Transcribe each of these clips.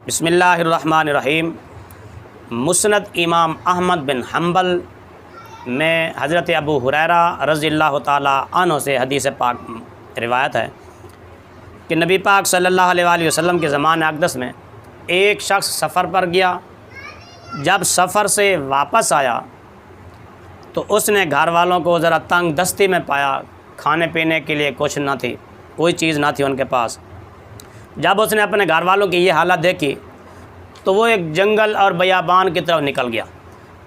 بسم اللہ الرحمن الرحیم۔ مسند امام احمد بن حنبل میں حضرت ابو ہریرہ رضی اللہ تعالی عنہ سے حدیث پاک روایت ہے کہ نبی پاک صلی اللہ علیہ وآلہ وسلم کے زمانہ اقدس میں ایک شخص سفر پر گیا۔ جب سفر سے واپس آیا تو اس نے گھر والوں کو ذرا تنگ دستی میں پایا، کھانے پینے کے لیے کچھ نہ تھی، کوئی چیز نہ تھی ان کے پاس۔ جب اس نے اپنے گھر والوں کی یہ حالت دیکھی تو وہ ایک جنگل اور بیابان کی طرف نکل گیا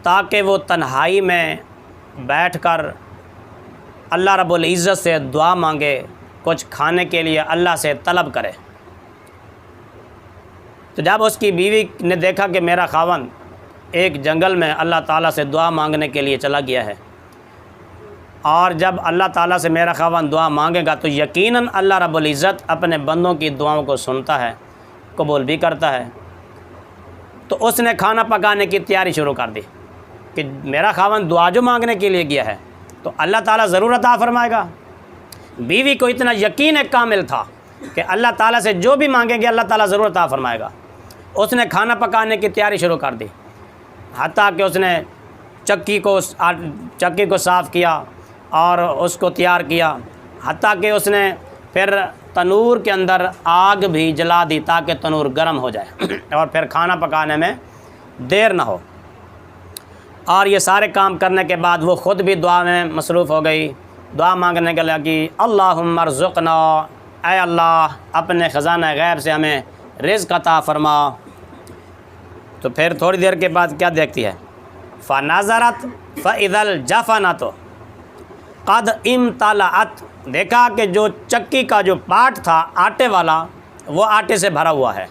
تاکہ وہ تنہائی میں بیٹھ کر اللہ رب العزت سے دعا مانگے، کچھ کھانے کے لیے اللہ سے طلب کرے۔ تو جب اس کی بیوی نے دیکھا کہ میرا خاوند ایک جنگل میں اللہ تعالیٰ سے دعا مانگنے کے لیے چلا گیا ہے، اور جب اللہ تعالیٰ سے میرا خاوند دعا مانگے گا تو یقیناً اللہ رب العزت اپنے بندوں کی دعاؤں کو سنتا ہے، قبول بھی کرتا ہے، تو اس نے کھانا پکانے کی تیاری شروع کر دی کہ میرا خاوند دعا جو مانگنے کے لیے گیا ہے تو اللہ تعالیٰ ضرور عطا فرمائے گا۔ بیوی کو اتنا یقین کامل تھا کہ اللہ تعالیٰ سے جو بھی مانگیں گے اللہ تعالیٰ ضرور عطا فرمائے گا۔ اس نے کھانا پکانے کی تیاری شروع کر دی، حتیٰ کہ اس نے چکی کو صاف کیا اور اس کو تیار کیا، حتیٰ کہ اس نے پھر تنور کے اندر آگ بھی جلا دی تاکہ تنور گرم ہو جائے اور پھر کھانا پکانے میں دیر نہ ہو۔ اور یہ سارے کام کرنے کے بعد وہ خود بھی دعا میں مصروف ہو گئی، دعا مانگنے کے لگی، اللہم ارزقنا، اے اللہ اپنے خزانہ غیب سے ہمیں رزق عطا فرما۔ تو پھر تھوڑی دیر کے بعد کیا دیکھتی ہے، فنظرت فاذا الجفنۃ قد امتلأت، دیکھا کہ جو چکی کا جو پاٹ تھا آٹے والا وہ آٹے سے بھرا ہوا ہے۔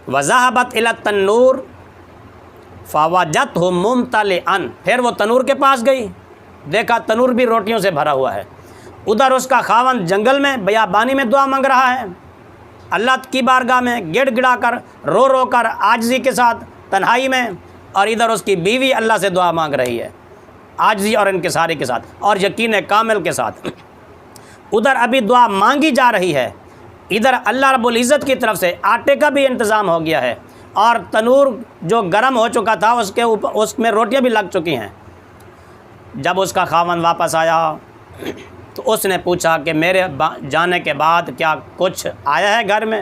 وذهبت الى التنور فوجدته ممتلئا، پھر وہ تنور کے پاس گئی، دیکھا تنور بھی روٹیوں سے بھرا ہوا ہے۔ ادھر اس کا خاوند جنگل میں بیابانی میں دعا مانگ رہا ہے، اللہ کی بارگاہ میں گڑ گڑا کر رو رو کر عاجزی کے ساتھ تنہائی میں، اور ادھر اس کی بیوی اللہ سے دعا مانگ رہی ہے عاجزی اور انکساری کے ساتھ اور یقین کامل کے ساتھ۔ ادھر ابھی دعا مانگی جا رہی ہے، ادھر اللہ رب العزت کی طرف سے آٹے کا بھی انتظام ہو گیا ہے اور تنور جو گرم ہو چکا تھا اس میں روٹیاں بھی لگ چکی ہیں۔ جب اس کا خاوند واپس آیا تو اس نے پوچھا کہ میرے جانے کے بعد کیا کچھ آیا ہے گھر میں؟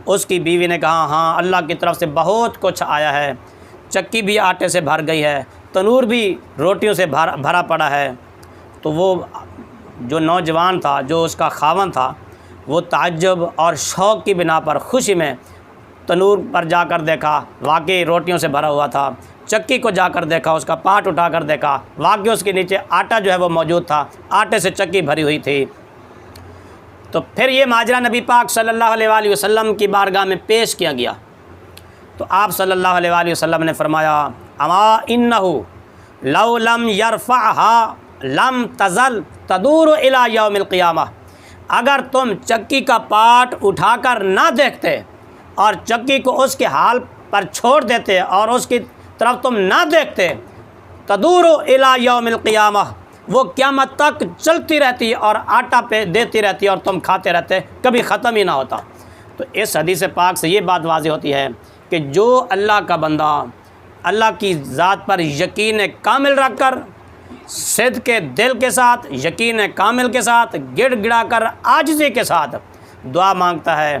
اس کی بیوی نے کہا ہاں اللہ کی طرف سے بہت کچھ آیا ہے، چکی بھی آٹے سے بھر گئی ہے، تنور بھی روٹیوں سے بھرا پڑا ہے۔ تو وہ جو نوجوان تھا، جو اس کا خاوند تھا، وہ تعجب اور شوق کی بنا پر خوشی میں تنور پر جا کر دیکھا، واقعی روٹیوں سے بھرا ہوا تھا، چکی کو جا کر دیکھا، اس کا پاٹ اٹھا کر دیکھا، واقعی اس کے نیچے آٹا جو ہے وہ موجود تھا، آٹے سے چکی بھری ہوئی تھی۔ تو پھر یہ ماجرا نبی پاک صلی اللہ علیہ وآلہ وسلم کی بارگاہ میں پیش کیا گیا تو آپ صلی اللہ علیہ وآلہ وسلم نے فرمایا، اما انہ لو لم یرفعها لم تزل تدور الی یوم القیامہ، اگر تم چکی کا پاٹ اٹھا کر نہ دیکھتے اور چکی کو اس کے حال پر چھوڑ دیتے اور اس کی طرف تم نہ دیکھتے، تدور الی یوم القیامہ، وہ قیامت تک چلتی رہتی اور آٹا پہ دیتی رہتی اور تم کھاتے رہتے، کبھی ختم ہی نہ ہوتا۔ تو اس حدیث پاک سے یہ بات واضح ہوتی ہے کہ جو اللہ کا بندہ اللہ کی ذات پر یقین کامل رکھ کر صدق کے دل کے ساتھ، یقین کامل کے ساتھ، گڑ گڑا کر عاجزی کے ساتھ دعا مانگتا ہے،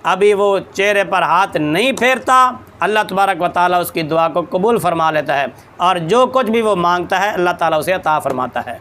ابھی وہ چہرے پر ہاتھ نہیں پھیرتا، اللہ تبارک و تعالیٰ اس کی دعا کو قبول فرما لیتا ہے، اور جو کچھ بھی وہ مانگتا ہے اللہ تعالیٰ اسے عطا فرماتا ہے۔